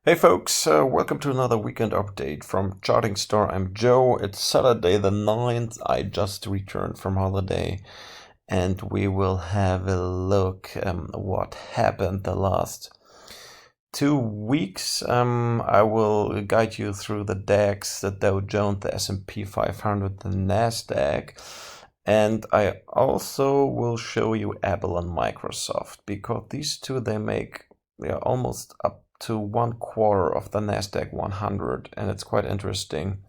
Hey folks, welcome to another weekend update from Charting Store. I'm Joe. It's Saturday the 9th. I just returned from holiday and we will have a look what happened the last 2 weeks. I will guide you through the DAX, the Dow Jones, the S&P 500, the Nasdaq. And I also will show you Apple and Microsoft because these two, they make almost up to 1/4 of the Nasdaq 100, and it's quite interesting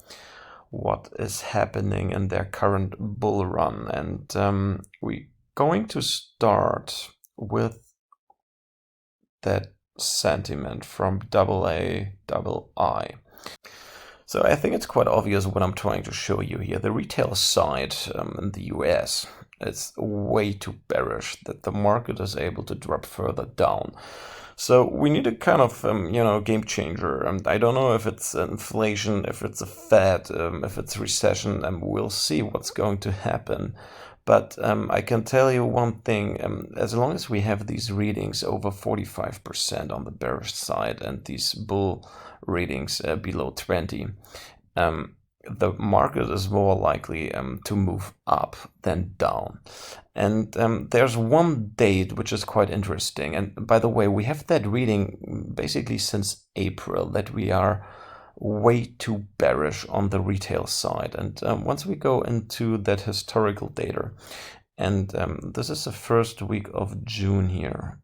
what is happening in their current bull run. And we're going to start with that sentiment from AA. So I think it's quite obvious what I'm trying to show you here. The retail side in the US is way too bearish that the market is able to drop further down. So we need a kind of, game changer. And I don't know if it's inflation, if it's a Fed, if it's recession, and we'll see what's going to happen. But I can tell you one thing, as long as we have these readings over 45% on the bearish side and these bull readings below 20, the market is more likely to move up than down. And there's one date which is quite interesting. And by the way, we have that reading basically since April that we are way too bearish on the retail side. And once we go into that historical data, and this is the first week of June here.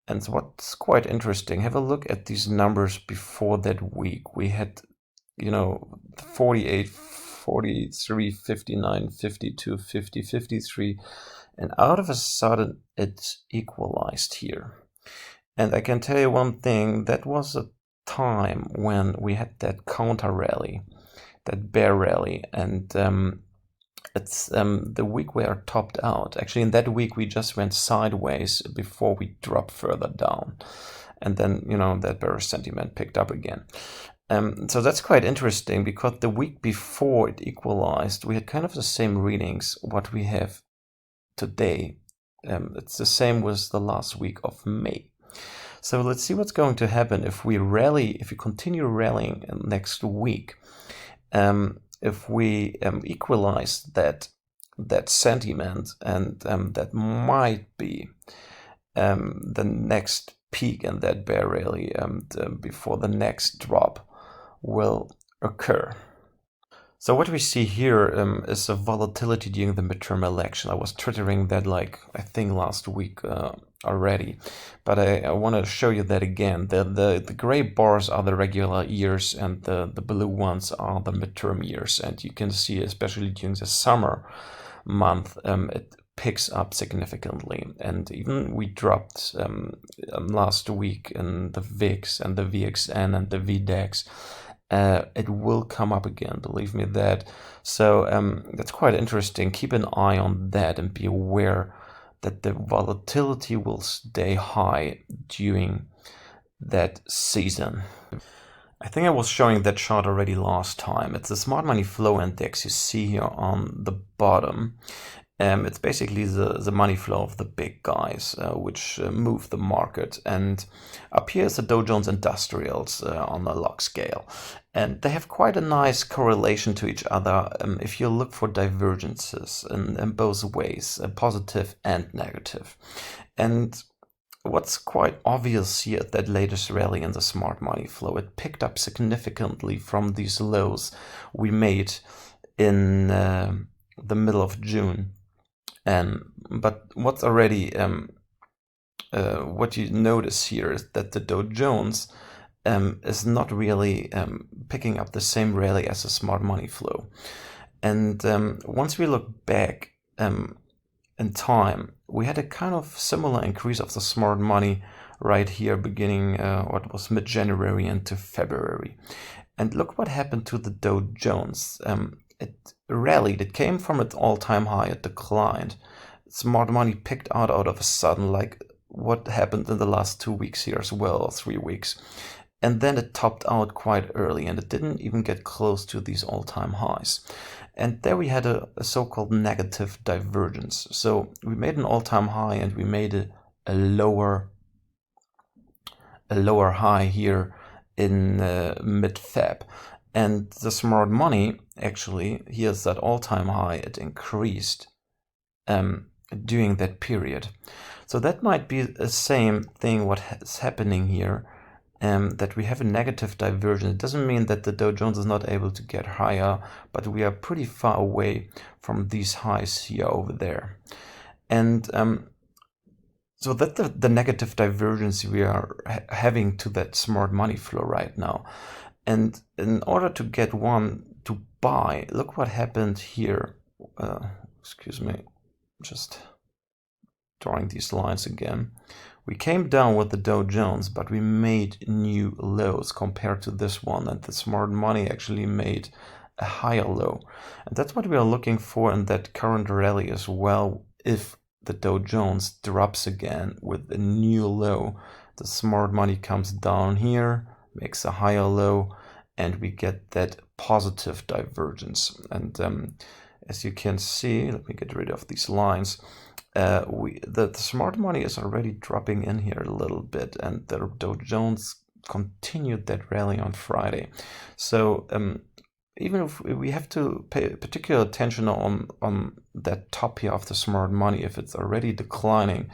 And what's quite interesting, have a look at these numbers before that week. We had 48, 43, 59, 52, 50, 53, and out of a sudden it's equalized here. And I can tell you one thing, that was a time when we had that counter rally, that bear rally, and it's the week we are topped out. Actually, in that week we just went sideways before we dropped further down, and then that bearish sentiment picked up again. So that's quite interesting because the week before it equalized, we had kind of the same readings what we have today. It's the same with the last week of May. So let's see what's going to happen if we rally, if we continue rallying next week. If we equalize that sentiment, and that might be the next peak in that bear rally before the next drop will occur. So what we see here is a volatility during the midterm election. I was twittering that I think last week already, but I want to show you that again. The gray bars are the regular years and the blue ones are the midterm years. And you can see, especially during the summer month, it picks up significantly. And even we dropped last week in the VIX and the VXN and the VDAX. It will come up again, believe me that. So that's quite interesting. Keep an eye on that and be aware that the volatility will stay high during that season. I think I was showing that chart already last time. It's the smart money flow index you see here on the bottom. It's basically the money flow of the big guys which move the market. And up here is the Dow Jones Industrials on the log scale. And they have quite a nice correlation to each other if you look for divergences in both ways, positive and negative. And what's quite obvious here at that latest rally in the smart money flow, it picked up significantly from these lows we made in the middle of June. But what's already what you notice here is that the Dow Jones is not really picking up the same rally as the smart money flow. And once we look back in time, we had a kind of similar increase of the smart money right here beginning what was mid-January into February. And look what happened to the Dow Jones. It rallied, it came from its all-time high, it declined. Smart money picked out of a sudden, like what happened in the last 2 weeks here as well, or 3 weeks. And then it topped out quite early, and it didn't even get close to these all-time highs. And there we had a so-called negative divergence. So we made an all-time high and we made a lower high here in mid-Feb. And the smart money, actually, here's that all-time high, it increased during that period. So that might be the same thing what is happening here, that we have a negative divergence. It doesn't mean that the Dow Jones is not able to get higher, but we are pretty far away from these highs here over there. And so that's the negative divergence we are having to that smart money flow right now. And in order to get one to buy, look what happened here. Excuse me, just drawing these lines again. We came down with the Dow Jones, but we made new lows compared to this one, and the smart money actually made a higher low. And that's what we are looking for in that current rally as well. If the Dow Jones drops again with a new low, the smart money comes down here, makes a higher low, and we get that positive divergence. And as you can see, let me get rid of these lines. The smart money is already dropping in here a little bit, and the Dow Jones continued that rally on Friday. So even if we have to pay particular attention on that top here of the smart money, if it's already declining,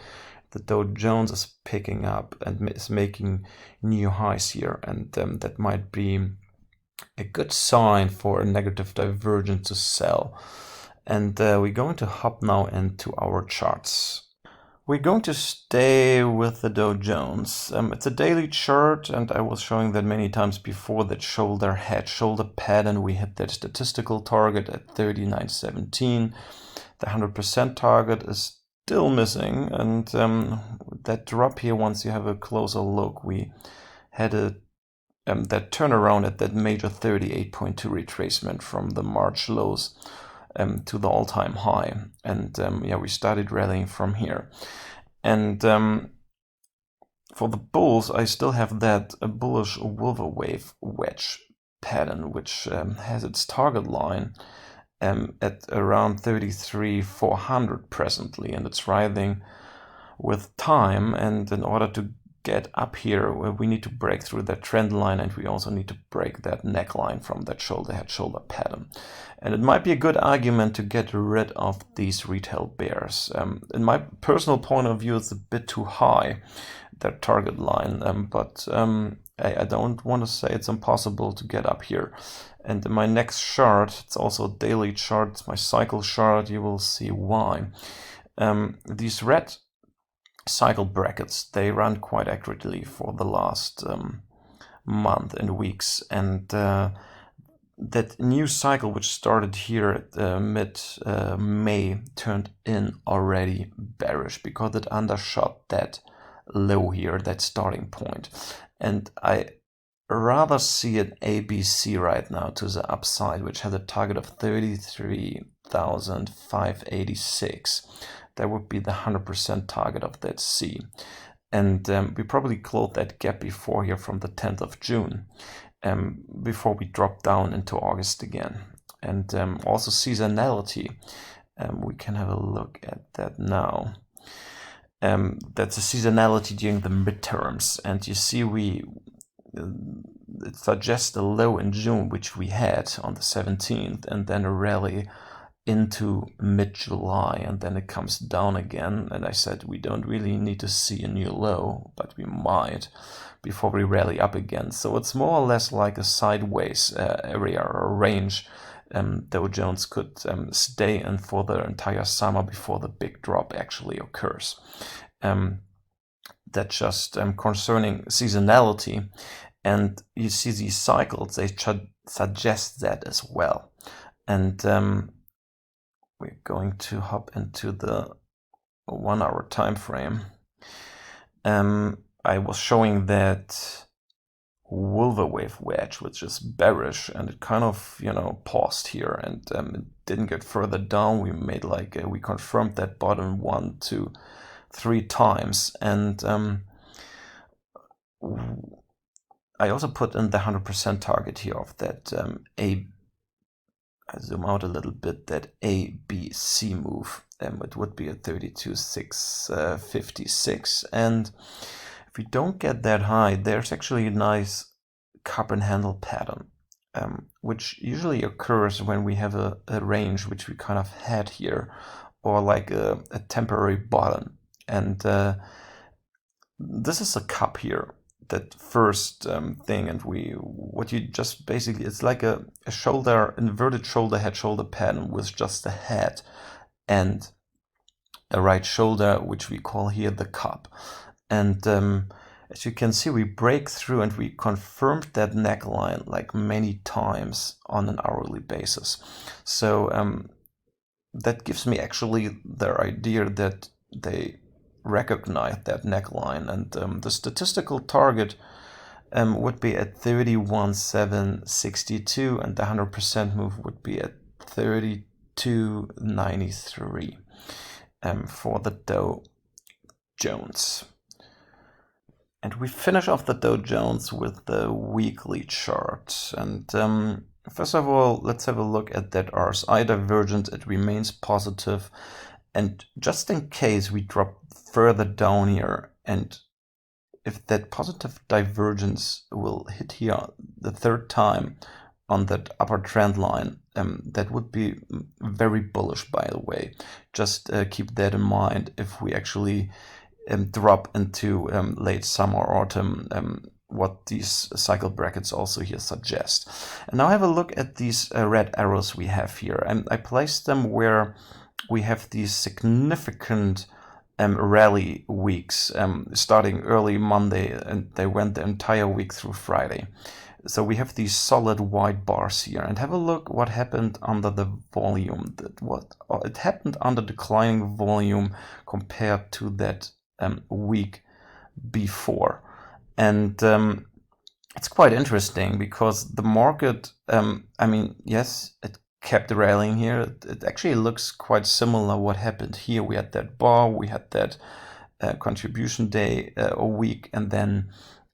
the Dow Jones is picking up and is making new highs here, and that might be a good sign for a negative divergence to sell. And we're going to hop now into our charts. We're going to stay with the Dow Jones. It's a daily chart, and I was showing that many times before, that shoulder pattern. We hit that statistical target at 39.17. The 100% target is still missing, and that drop here, once you have a closer look, we had that turnaround at that major 38.2 retracement from the March lows to the all-time high, and yeah, we started rallying from here. And for the bulls, I still have that bullish Wolver wave wedge pattern, which has its target line at around 33,400 presently, and it's rising with time. And in order to get up here, we need to break through that trend line, and we also need to break that neckline from that shoulder pattern. And it might be a good argument to get rid of these retail bears. In my personal point of view, it's a bit too high, that target line, but I don't want to say it's impossible to get up here. And in my next chart, it's also a daily chart, it's my cycle chart, you will see why. These red cycle brackets, they run quite accurately for the last month and weeks, and that new cycle, which started here at mid-May, turned in already bearish because it undershot that low here, that starting point. And I rather see an ABC right now to the upside, which has a target of 33,586. That would be the 100% target of that C. And we probably closed that gap before here from the 10th of June. Before we drop down into August again. And also seasonality, we can have a look at that now. That's a seasonality during the midterms, and you see it suggests a low in June, which we had on the 17th, and then a rally into mid-July, and then it comes down again. And I said we don't really need to see a new low, but we might before we rally up again. So it's more or less like a sideways area or range Dow Jones could stay in for the entire summer before the big drop actually occurs. That's just concerning seasonality, and you see these cycles, they suggest that as well. And we're going to hop into the 1 hour time frame. I was showing that Wolver wave wedge, which is bearish, and it kind of, paused here, and it didn't get further down. We made we confirmed that bottom 1 to 3 times, and I also put in the 100% target here of that I zoom out a little bit, that ABC move. It would be at 32,656, and if we don't get that high, there's actually a nice cup and handle pattern, which usually occurs when we have a range which we kind of had here, or like a temporary bottom. And this is a cup here, that first thing, and what you just basically, it's like a shoulder, inverted shoulder, head shoulder pattern with just a head and a right shoulder, which we call here the cup. And as you can see, we break through and we confirmed that neckline like many times on an hourly basis. So that gives me actually the idea that they recognize that neckline, and the statistical target would be at 31,762, and the 100% move would be at 32,93 for the Dow Jones. And we finish off the Dow Jones with the weekly chart. And first of all, let's have a look at that RSI divergence. It remains positive. And just in case we drop further down here, and if that positive divergence will hit here the third time on that upper trend line, that would be very bullish, by the way. Just keep that in mind if we actually drop into late summer, autumn, what these cycle brackets also here suggest. And now have a look at these red arrows we have here. And I placed them where we have these significant rally weeks, starting early Monday, and they went the entire week through Friday. So we have these solid white bars here, and have a look what happened under the volume. It happened under declining volume compared to that week before. And it's quite interesting because the market, yes, it kept rallying here. It actually looks quite similar what happened here. We had that bar, we had that contribution day a week, and then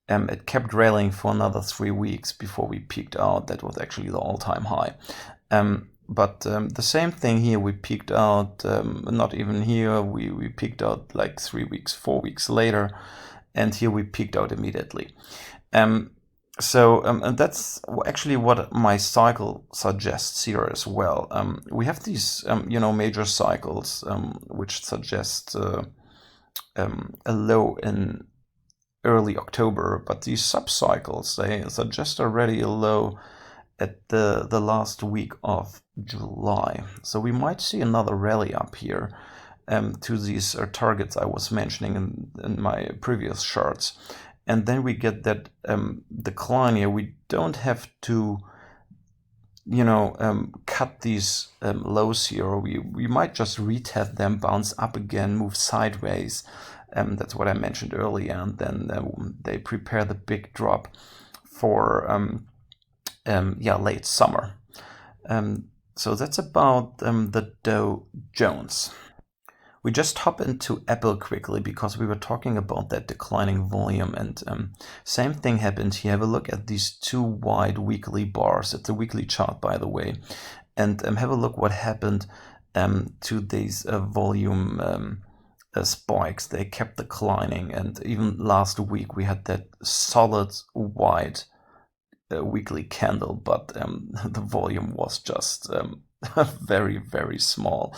it kept rallying for another 3 weeks before we peaked out. That was actually the all-time high. But the same thing here, we peaked out, not even here, we peaked out like 3 weeks, 4 weeks later, and here we peaked out immediately. And that's actually what my cycle suggests here as well. We have these, major cycles, which suggest a low in early October, but these subcycles, they suggest already a low at the last week of July. So we might see another rally up here to these targets I was mentioning in my previous charts. And then we get that decline here. We don't have to, cut these lows here, or we might just retest them, bounce up again, move sideways. That's what I mentioned earlier, and then they prepare the big drop for late summer. So that's about the Dow Jones. We just hop into Apple quickly because we were talking about that declining volume, and same thing happened here. Have a look at these two wide weekly bars. It's a weekly chart, by the way, and have a look what happened to these volume spikes. They kept declining, and even last week we had that solid white weekly candle, but the volume was just very, very small.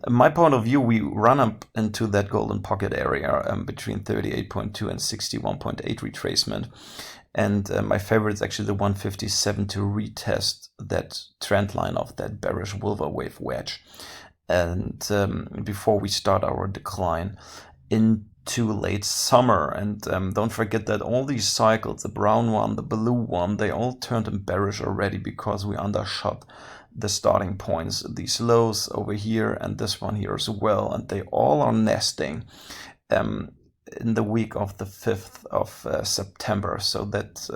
My point of view, we run up into that golden pocket area between 38.2 and 61.8 retracement. And my favorite is actually the 157 to retest that trend line of that bearish Wilbur wave wedge. And before we start our decline into late summer. And don't forget that all these cycles, the brown one, the blue one, they all turned bearish already because we undershot the starting points, these lows over here and this one here as well, and they all are nesting in the week of the 5th of September. So that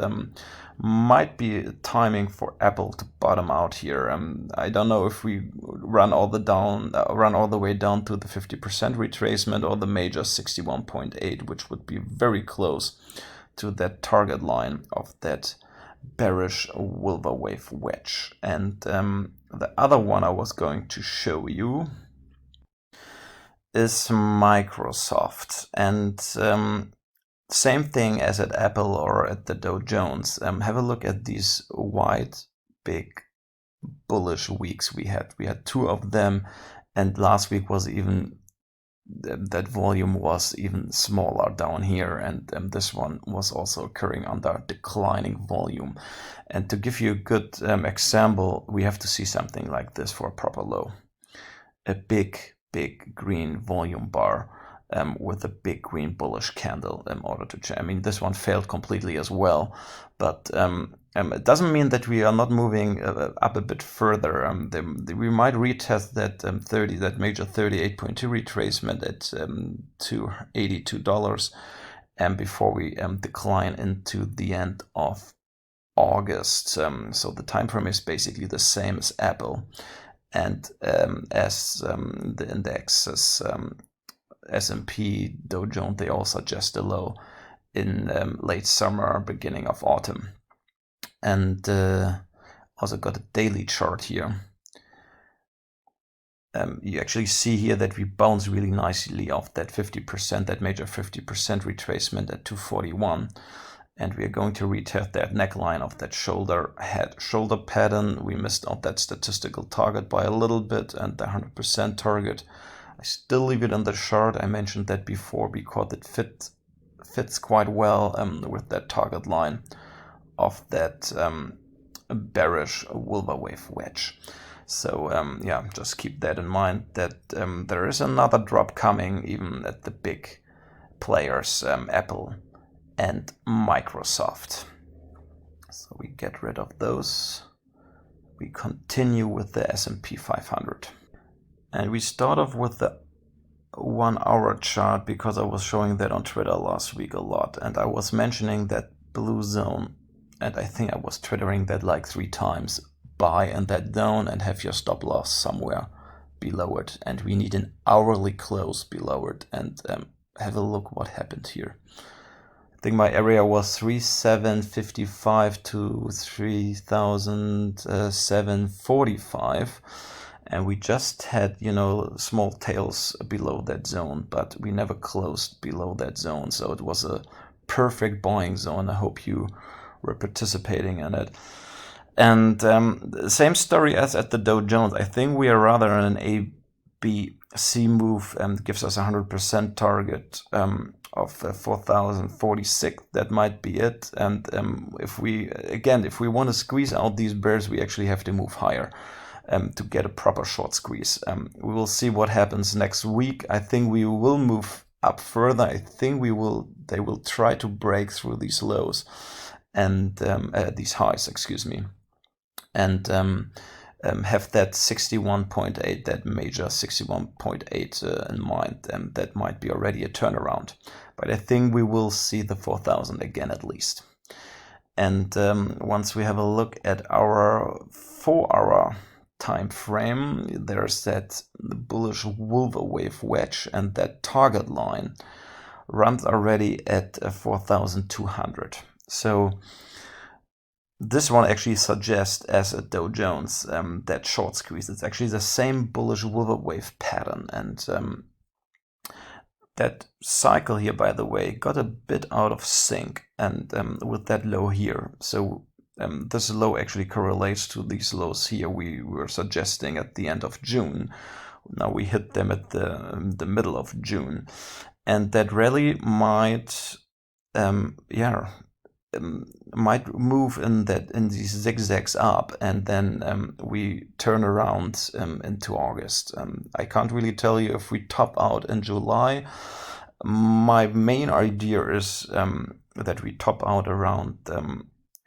might be timing for Apple to bottom out here. I don't know if we run all the way down to the 50% retracement or the major 61.8, which would be very close to that target line of that bearish Wilbur wave wedge. And the other one I was going to show you is Microsoft. And Same thing as at Apple or at the Dow Jones. Have a look at these wide, big, bullish weeks we had. We had two of them, and last week was even, that volume was even smaller down here, and this one was also occurring under declining volume. And to give you a good example, we have to see something like this for a proper low. A big green volume bar with a big green bullish candle in order to change. I mean, this one failed completely as well, but it doesn't mean that we are not moving up a bit further. We might retest that that major 38.2 retracement at $82, before we decline into the end of August. So the time frame is basically the same as Apple, and as the indexes, S&P, Dow Jones, they all suggest a low in late summer, beginning of autumn. And also got a daily chart here. You actually see here that we bounce really nicely off that 50%, that major 50% retracement at 241. And we are going to retest that neckline of that shoulder pattern. We missed out that statistical target by a little bit, and the 100% target, I still leave it on the chart. I mentioned that before because it fits quite well with that target line of that bearish Wilbur wave wedge. So yeah, just keep that in mind, that there is another drop coming even at the big players, Apple and Microsoft. So we get rid of those. We continue with the S&P 500. And we start off with the 1 hour chart because I was showing that on Twitter last week a lot. And I was mentioning that blue zone. And I think I was twittering that like 3 times. Buy in that zone and have your stop loss somewhere below it. And we need an hourly close below it. And have a look what happened here. I think my area was 3755 to 3745, and we just had, you know, small tails below that zone, but we never closed below that zone. So it was a perfect buying zone. I hope you were participating in it. And same story as at the Dow Jones. I think we are rather in an A, B, C move, and gives us a 100% target of 4,046. That might be it. And if we want to squeeze out these bears, we actually have to move higher to get a proper short squeeze. We will see what happens next week. I think we will move up further. I think they will try to break through these lows and these highs, excuse me, and have that 61.8, that major 61.8 in mind. That might be already a turnaround, but I think we will see the 4,000 again at least. And once we have a look at our 4-hour time frame, there's that bullish Wilbur wave wedge, and that target line runs already at 4,200. So this one actually suggests, as a Dow Jones, that short squeeze. It's actually the same bullish Wilbur wave pattern. And that cycle here, by the way, got a bit out of sync and with that low here. So this low actually correlates to these lows here we were suggesting at the end of June. Now we hit them at the middle of June. And that rally might might move in these zigzags up, and then we turn around into August. I can't really tell you if we top out in July. My main idea is that we top out around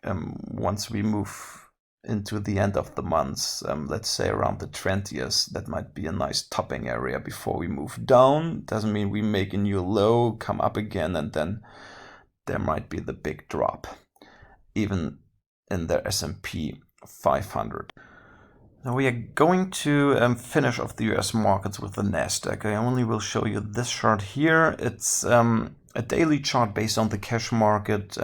once we move into the end of the month, let's say around the 20th. That might be a nice topping area before we move down. Doesn't mean we make a new low, come up again, and then there might be the big drop, even in the S&P 500. Now we are going to finish off the US markets with the Nasdaq. I only will show you this chart here. It's a daily chart based on the cash market.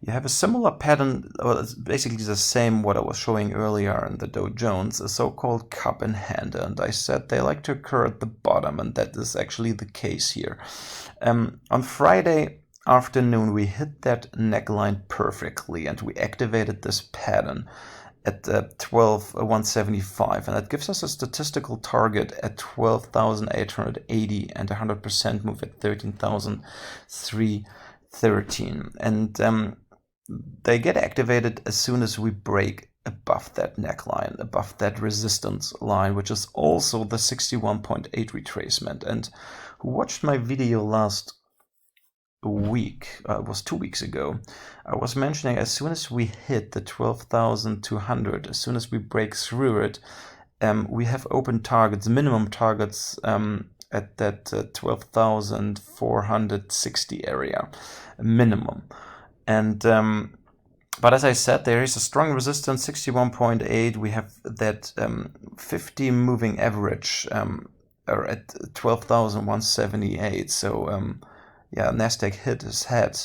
You have a similar pattern, well, it's basically the same what I was showing earlier in the Dow Jones, a so-called cup in hand. And I said they like to occur at the bottom, and that is actually the case here. On Friday, afternoon we hit that neckline perfectly, and we activated this pattern at 12,175, and that gives us a statistical target at 12,880 and 100% move at 13,313. And they get activated as soon as we break above that neckline, above that resistance line, which is also the 61.8 retracement. And who watched my video last week, it was 2 weeks ago, I was mentioning as soon as we hit the 12,200, as soon as we break through it, we have open targets, minimum targets at that 12,460 area, minimum. And but as I said, there is a strong resistance, 61.8. We have that 50 moving average at 12,178. So yeah, Nasdaq hit his head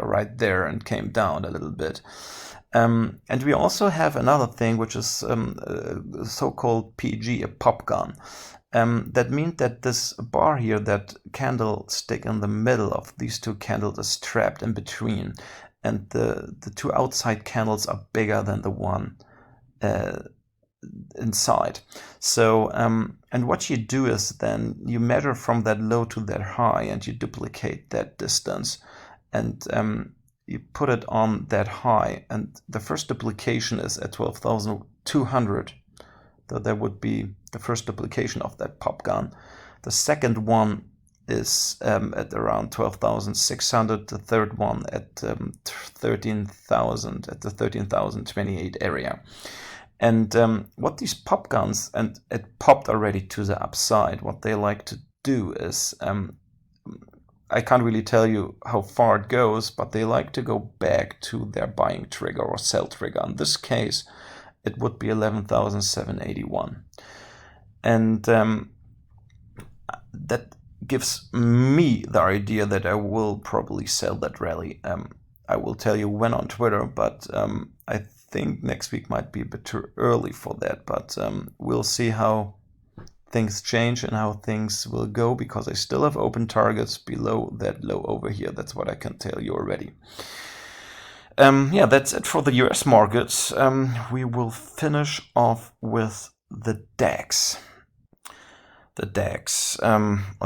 right there and came down a little bit. And we also have another thing, which is so-called PG, a pop gun. That means that this bar here, that candlestick in the middle of these two candles, is trapped in between, and the two outside candles are bigger than the one inside. So and what you do is then you measure from that low to that high, and you duplicate that distance, and you put it on that high, and the first duplication is at 12,200. So that would be the first duplication of that pop gun. The second one is at around 12,600. The third one at 13,000, at the 13,028 area. And what these pop guns, and it popped already to the upside, what they like to do is, I can't really tell you how far it goes, but they like to go back to their buying trigger or sell trigger. In this case, it would be 11,781. And that gives me the idea that I will probably sell that rally. I will tell you when on Twitter, but I think next week might be a bit too early for that. But we'll see how things change and how things will go, because I still have open targets below that low over here. That's what I can tell you already. Yeah, that's it for the US markets. We will finish off with the DAX. The DAX.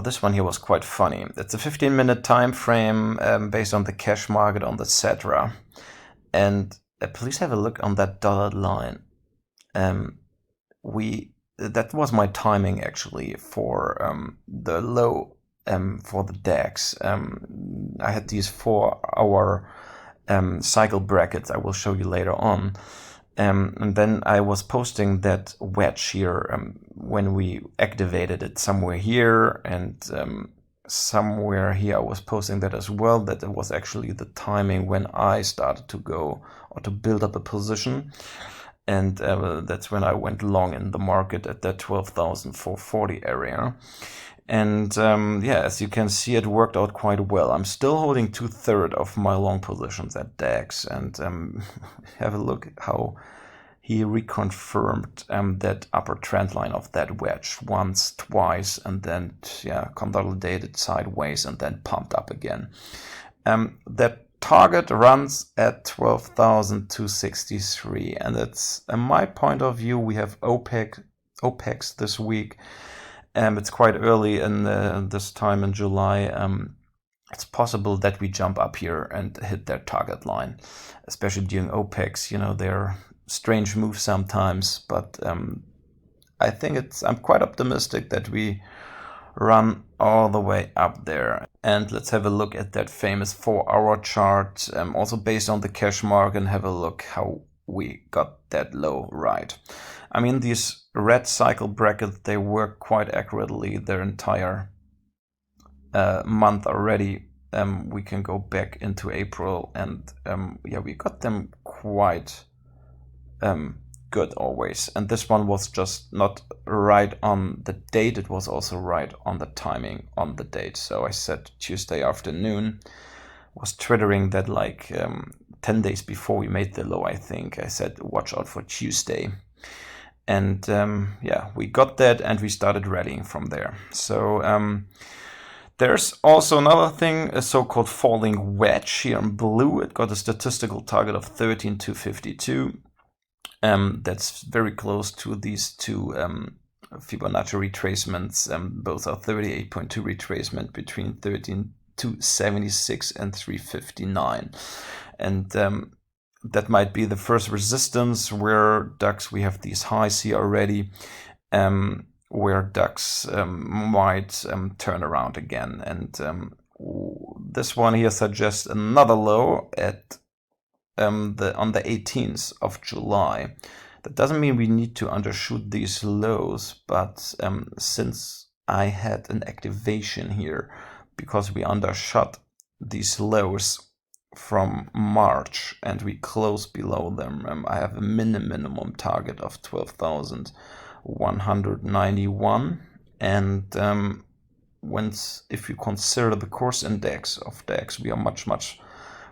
This one here was quite funny. It's a 15-minute time frame based on the cash market, on the etc. And please have a look on that dotted line. That was my timing actually for the low for the DAX. I had these 4-hour cycle brackets I will show you later on. And then I was posting that wedge here when we activated it somewhere here, and somewhere here I was posting that as well, that it was actually the timing when I started to go or to build up a position. And that's when I went long in the market at that 12,440 area. And yeah, as you can see, it worked out quite well. I'm still holding 2/3 of my long positions at DAX, and have a look how he reconfirmed that upper trend line of that wedge once, twice, and then consolidated sideways and then pumped up again. That target runs at 12,263, and it's, in my point of view, we have OPEX this week. It's quite early in this time in July. It's possible that we jump up here and hit their target line, especially during OPEX. You know, they're strange moves sometimes, but I think I'm quite optimistic that we run all the way up there. And let's have a look at that famous 4-hour chart, also based on the cash market, and have a look how we got that low right. I mean, these red cycle brackets, they work quite accurately their entire month already. We can go back into April, and yeah, we got them quite good always. And this one was just not right on the date, it was also right on the timing on the date. So I said Tuesday afternoon, was twittering that like 10 days before we made the low, I think. I said watch out for Tuesday. And yeah, we got that, and we started rallying from there. So There's also another thing, a so-called falling wedge here in blue. It got a statistical target of 13,252. That's very close to these two Fibonacci retracements. Both are 38.2 retracement between 13,276 and 359. And that might be the first resistance where DAX, we have these highs here already, where DAX might turn around again. And this one here suggests another low at on the 18th of July. That doesn't mean we need to undershoot these lows, but since I had an activation here because we undershot these lows from March and we closed below them, I have a minimum target of 12,191, and if you consider the course index of DAX,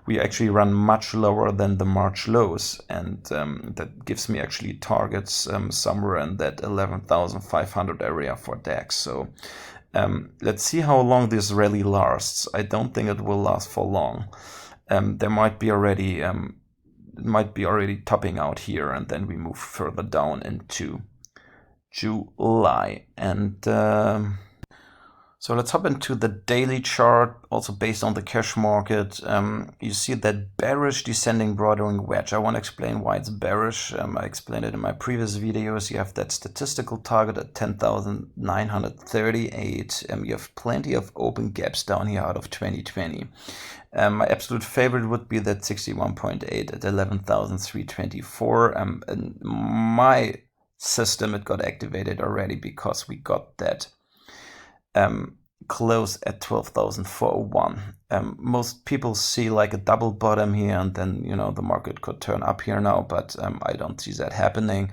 we actually run much lower than the March lows, and that gives me actually targets somewhere in that 11,500 area for DAX. So let's see how long this rally lasts. I don't think it will last for long. There might be already topping out here, and then we move further down into July. And so let's hop into the daily chart, also based on the cash market. You see that bearish descending broadening wedge. I want to explain why it's bearish. I explained it in my previous videos. You have that statistical target at 10,938. You have plenty of open gaps down here out of 2020. My absolute favorite would be that 61.8 at 11,324. In my system, it got activated already because we got that close at 12,401. Most people see like a double bottom here, and then the market could turn up here now, but I don't see that happening.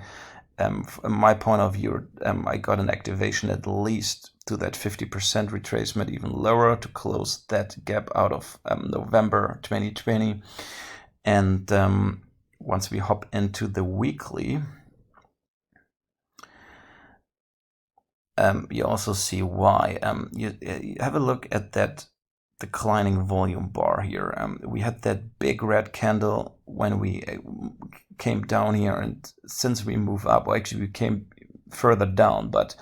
From my point of view, I got an activation at least to that 50% retracement, even lower, to close that gap out of November 2020. And once we hop into the weekly, you also see why. You have a look at that declining volume bar here. We had that big red candle when we came down here, and since we move up, well, actually we came further down, but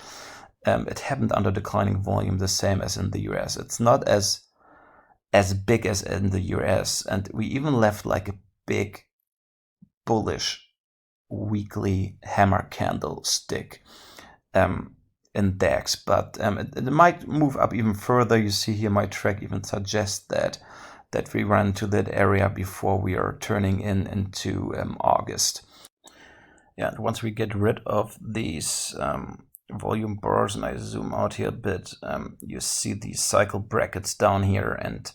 it happened under declining volume, the same as in the US. It's not as big as in the US, and we even left like a big bullish weekly hammer candle stick in DAX, but it might move up even further. You see here my track even suggests that we run to that area before we are turning into August. Yeah, and once we get rid of these volume bars, and I zoom out here a bit, you see these cycle brackets down here, and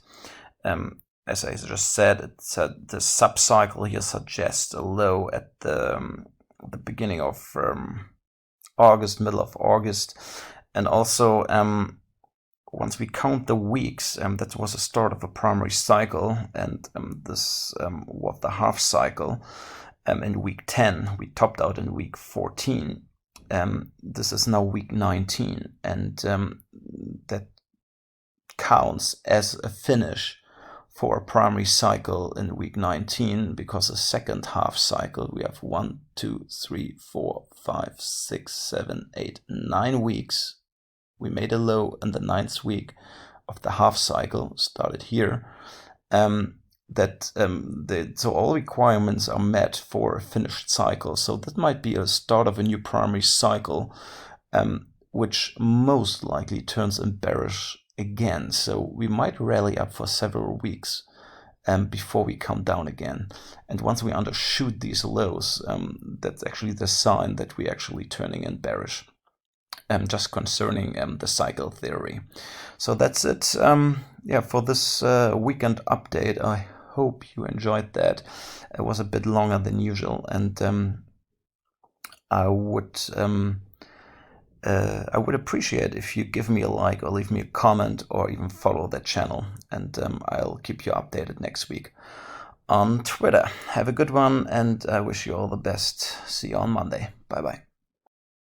as I just said, the sub-cycle here suggests a low at the beginning of August, middle of August. And also once we count the weeks, that was the start of a primary cycle, and this was the half cycle in week 10. We topped out in week 14. This is now week 19, and that counts as a finish for a primary cycle in week 19, because the second half cycle, we have 1, 2, 3, 4, 5, 6, 7, 8, 9 weeks. We made a low in the 9th week of the half cycle, started here. So all requirements are met for a finished cycle. So that might be a start of a new primary cycle, which most likely turns in bearish again. So we might rally up for several weeks before we come down again. And once we undershoot these lows, that's actually the sign that we're actually turning in bearish. Just concerning the cycle theory. So that's it for this weekend update. I hope you enjoyed that. It was a bit longer than usual, and I would appreciate if you give me a like or leave me a comment or even follow that channel, and I'll keep you updated next week on Twitter. Have a good one, and I wish you all the best. See you on Monday. Bye bye.